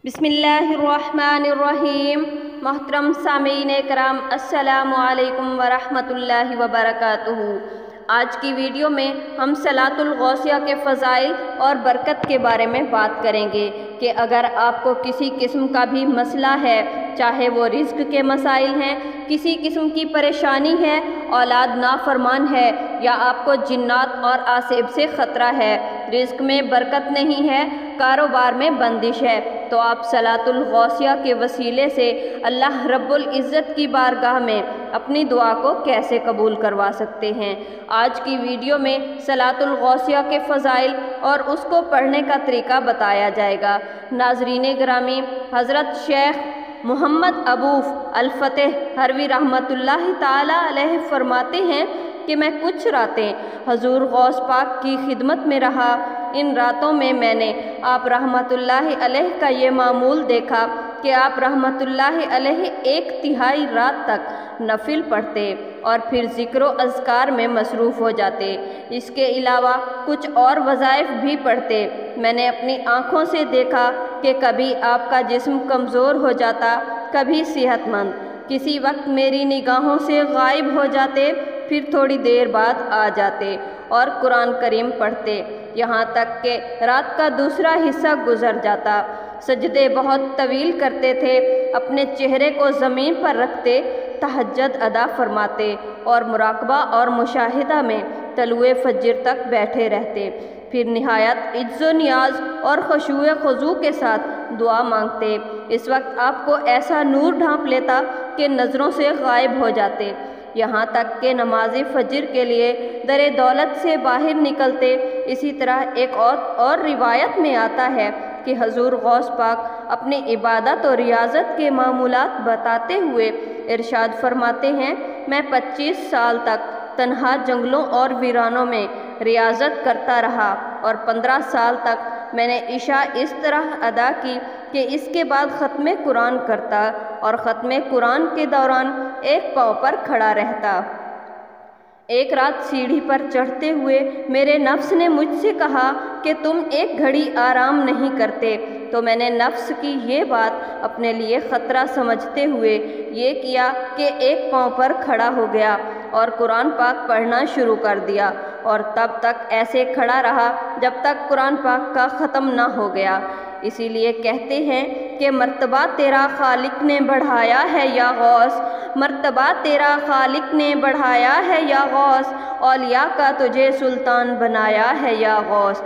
بسم اللہ الرحمن الرحیم۔ محترم سامعین کرام، السلام علیکم ورحمۃ اللہ وبرکاتہ۔ آج کی ویڈیو میں ہم صلاۃ الغوثیہ کے فضائل اور برکت کے بارے میں بات کریں گے کہ اگر آپ کو کسی قسم کا بھی مسئلہ ہے، چاہے وہ رزق کے مسائل ہیں، کسی قسم کی پریشانی ہے، اولاد نافرمان ہے، یا آپ کو جنات اور آصب سے خطرہ ہے، رزق میں برکت نہیں ہے، کاروبار میں بندش ہے، تو آپ صلاۃ الغوثیہ کے وسیلے سے اللہ رب العزت کی بارگاہ میں اپنی دعا کو کیسے قبول کروا سکتے ہیں۔ آج کی ویڈیو میں صلاۃ الغوثیہ کے فضائل اور اس کو پڑھنے کا طریقہ بتایا جائے گا۔ ناظرین گرامی، حضرت شیخ محمد ابوف الفتح ہروی رحمۃ اللہ تعالی علیہ فرماتے ہیں کہ میں کچھ راتیں حضور غوث پاک کی خدمت میں رہا۔ ان راتوں میں نے آپ رحمۃ اللہ علیہ کا یہ معمول دیکھا کہ آپ رحمۃ اللہ علیہ 1/3 رات تک نفل پڑھتے اور پھر ذکر و اذکار میں مصروف ہو جاتے۔ اس کے علاوہ کچھ اور وظائف بھی پڑھتے۔ میں نے اپنی آنکھوں سے دیکھا کہ کبھی آپ کا جسم کمزور ہو جاتا، کبھی صحت مند، کسی وقت میری نگاہوں سے غائب ہو جاتے، پھر تھوڑی دیر بعد آ جاتے اور قرآن کریم پڑھتے، یہاں تک کہ رات کا دوسرا حصہ گزر جاتا۔ سجدے بہت طویل کرتے تھے، اپنے چہرے کو زمین پر رکھتے، تہجد ادا فرماتے اور مراقبہ اور مشاہدہ میں طلوع فجر تک بیٹھے رہتے، پھر نہایت عجز و نیاز اور خشوع خضوع کے ساتھ دعا مانگتے۔ اس وقت آپ کو ایسا نور ڈھانپ لیتا کہ نظروں سے غائب ہو جاتے، یہاں تک کہ نماز فجر کے لیے در دولت سے باہر نکلتے۔ اسی طرح ایک اور روایت میں آتا ہے کہ حضور غوث پاک اپنی عبادت اور ریاضت کے معمولات بتاتے ہوئے ارشاد فرماتے ہیں، میں 25 سال تک تنہا جنگلوں اور ویرانوں میں ریاضت کرتا رہا، اور 15 سال تک میں نے عشاء اس طرح ادا کی کہ اس کے بعد ختم قرآن کرتا اور ختم قرآن کے دوران ایک پاؤں پر کھڑا رہتا۔ ایک رات سیڑھی پر چڑھتے ہوئے میرے نفس نے مجھ سے کہا کہ تم ایک گھڑی آرام نہیں کرتے، تو میں نے نفس کی یہ بات اپنے لیے خطرہ سمجھتے ہوئے یہ کیا کہ ایک پاؤں پر کھڑا ہو گیا اور قرآن پاک پڑھنا شروع کر دیا، اور تب تک ایسے کھڑا رہا جب تک قرآن پاک کا ختم نہ ہو گیا۔ اسی لیے کہتے ہیں کہ مرتبہ تیرا خالق نے بڑھایا ہے یا غوث، مرتبہ تیرا خالق نے بڑھایا ہے یا غوث، اولیاء کا تجھے سلطان بنایا ہے یا غوث۔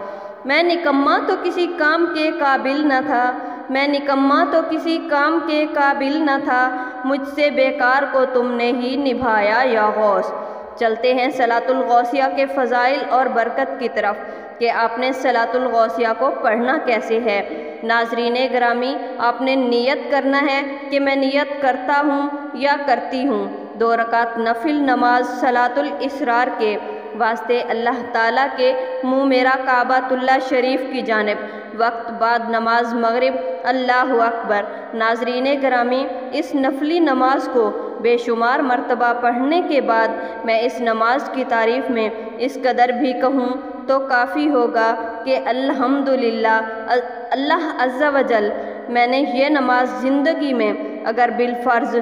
میں نکما تو کسی کام کے قابل نہ تھا، میں نکما تو کسی کام کے قابل نہ تھا، مجھ سے بیکار کو تم نے ہی نبھایا یا غوث۔ چلتے ہیں صلاۃ الغوثیہ کے فضائل اور برکت کی طرف کہ آپ نے صلاۃ الغوثیہ کو پڑھنا کیسے ہے۔ ناظرین گرامی، آپ نے نیت کرنا ہے کہ میں نیت کرتا ہوں یا کرتی ہوں 2 رکعت نفل نماز صلاۃ الاسرار کے واسطے اللہ تعالیٰ کے منہ میرا کعبۃ اللہ شریف کی جانب، وقت بعد نماز مغرب، اللہ اکبر۔ ناظرین گرامی، اس نفلی نماز کو بے شمار مرتبہ پڑھنے کے بعد میں اس نماز کی تعریف میں اس قدر بھی کہوں تو کافی ہوگا کہ الحمدللہ، اللہ عز و جل، میں نے یہ نماز زندگی میں اگر بالفرض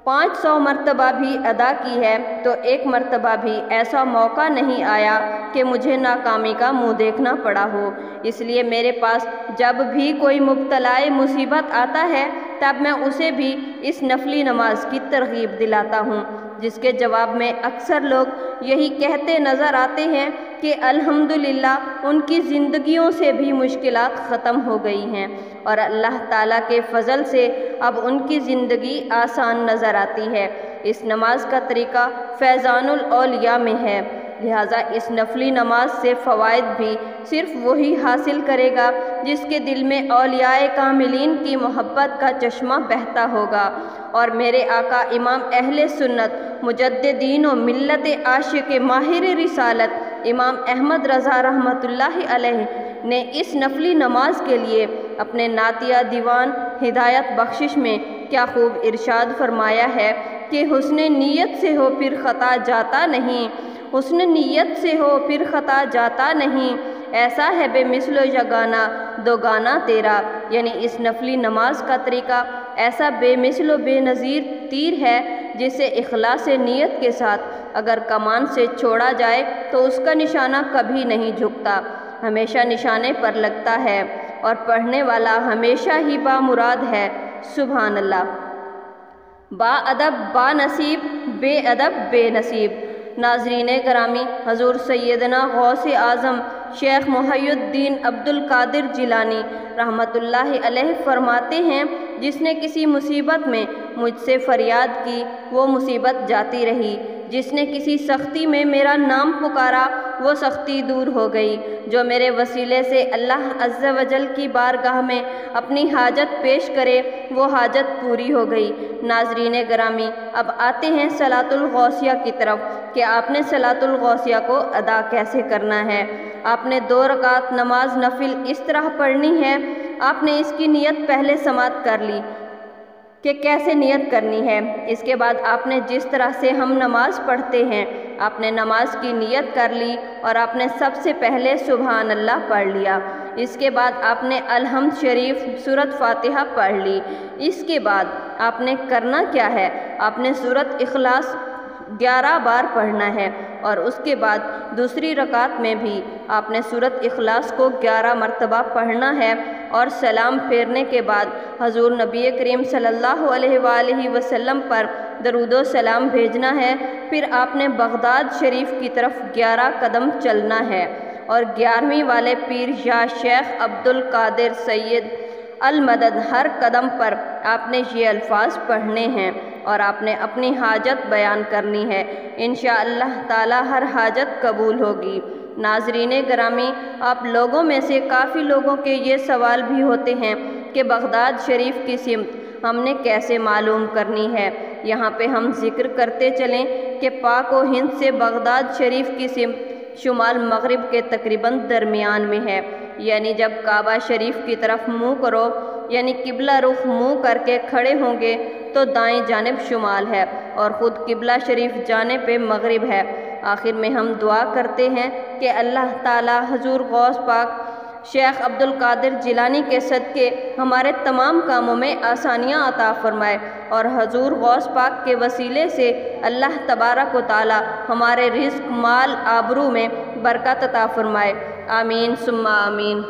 500 مرتبہ بھی ادا کی ہے تو ایک مرتبہ بھی ایسا موقع نہیں آیا کہ مجھے ناکامی کا منہ دیکھنا پڑا ہو۔ اس لیے میرے پاس جب بھی کوئی مبتلا مصیبت آتا ہے تب میں اسے بھی اس نفلی نماز کی ترغیب دلاتا ہوں، جس کے جواب میں اکثر لوگ یہی کہتے نظر آتے ہیں کہ الحمدللہ ان کی زندگیوں سے بھی مشکلات ختم ہو گئی ہیں، اور اللہ تعالیٰ کے فضل سے اب ان کی زندگی آسان نظر آتی ہے۔ اس نماز کا طریقہ فیضان الاولیاء میں ہے، لہٰذا اس نفلی نماز سے فوائد بھی صرف وہی حاصل کرے گا جس کے دل میں اولیاء کاملین کی محبت کا چشمہ بہتا ہوگا۔ اور میرے آقا امام اہل سنت مجددین و ملت عاشق ماہر رسالت امام احمد رضا رحمۃ اللہ علیہ نے اس نفلی نماز کے لیے اپنے نعتیہ دیوان ہدایت بخشش میں کیا خوب ارشاد فرمایا ہے کہ حسن نیت سے ہو پھر خطا جاتا نہیں، حسن نیت سے ہو پھر خطا جاتا نہیں، ایسا ہے بے مثل و یگانہ دوگانا تیرا، یعنی اس نفلی نماز کا طریقہ ایسا بے مثل و بے نظیر تیر ہے جسے اخلاص نیت کے ساتھ اگر کمان سے چھوڑا جائے تو اس کا نشانہ کبھی نہیں جھکتا، ہمیشہ نشانے پر لگتا ہے اور پڑھنے والا ہمیشہ ہی بامراد ہے۔ سبحان اللہ۔ با ادب با نصیب، بے ادب بے نصیب۔ ناظرین گرامی، حضور سیدنا غوث اعظم شیخ محی الدین عبد القادر جیلانی رحمۃ اللہ علیہ فرماتے ہیں، جس نے کسی مصیبت میں مجھ سے فریاد کی وہ مصیبت جاتی رہی، جس نے کسی سختی میں میرا نام پکارا وہ سختی دور ہو گئی، جو میرے وسیلے سے اللہ عز و جل کی بارگاہ میں اپنی حاجت پیش کرے وہ حاجت پوری ہو گئی۔ ناظرین گرامی، اب آتے ہیں صلاۃ الغوثیہ کی طرف کہ آپ نے صلاۃ الغوثیہ کو ادا کیسے کرنا ہے۔ آپ نے 2 رکعت نماز نفل اس طرح پڑھنی ہے۔ آپ نے اس کی نیت پہلے سماعت کر لی کہ کیسے نیت کرنی ہے۔ اس کے بعد آپ نے جس طرح سے ہم نماز پڑھتے ہیں آپ نے نماز کی نیت کر لی اور آپ نے سب سے پہلے سبحان اللہ پڑھ لیا۔ اس کے بعد آپ نے الحمد شریف سورۃ فاتحہ پڑھ لی۔ اس کے بعد آپ نے کرنا کیا ہے، آپ نے سورۃ اخلاص 11 بار پڑھنا ہے اور اس کے بعد دوسری رکعت میں بھی آپ نے سورۃ اخلاص کو 11 مرتبہ پڑھنا ہے اور سلام پھیرنے کے بعد حضور نبی کریم صلی اللہ علیہ وآلہ وسلم پر درود و سلام بھیجنا ہے۔ پھر آپ نے بغداد شریف کی طرف 11 قدم چلنا ہے اور 11ویں والے پیر یا شیخ عبد القادر سید المدد ہر قدم پر آپ نے یہ الفاظ پڑھنے ہیں اور آپ نے اپنی حاجت بیان کرنی ہے، انشاءاللہ تعالی ہر حاجت قبول ہوگی۔ ناظرین گرامی، آپ لوگوں میں سے کافی لوگوں کے یہ سوال بھی ہوتے ہیں کہ بغداد شریف کی سمت ہم نے کیسے معلوم کرنی ہے۔ یہاں پہ ہم ذکر کرتے چلیں کہ پاک و ہند سے بغداد شریف کی سمت شمال مغرب کے تقریباً درمیان میں ہے، یعنی جب کعبہ شریف کی طرف منہ کرو یعنی قبلہ رخ منہ کر کے کھڑے ہوں گے تو دائیں جانب شمال ہے اور خود قبلہ شریف جانے پہ مغرب ہے۔ آخر میں ہم دعا کرتے ہیں کہ اللہ تعالی حضور غوث پاک شیخ عبد القادر جیلانی کے صدقے ہمارے تمام کاموں میں آسانیاں عطا فرمائے اور حضور غوث پاک کے وسیلے سے اللہ تبارک و تعالی ہمارے رزق، مال، آبرو میں برکت عطا فرمائے۔ آمین ثم آمین۔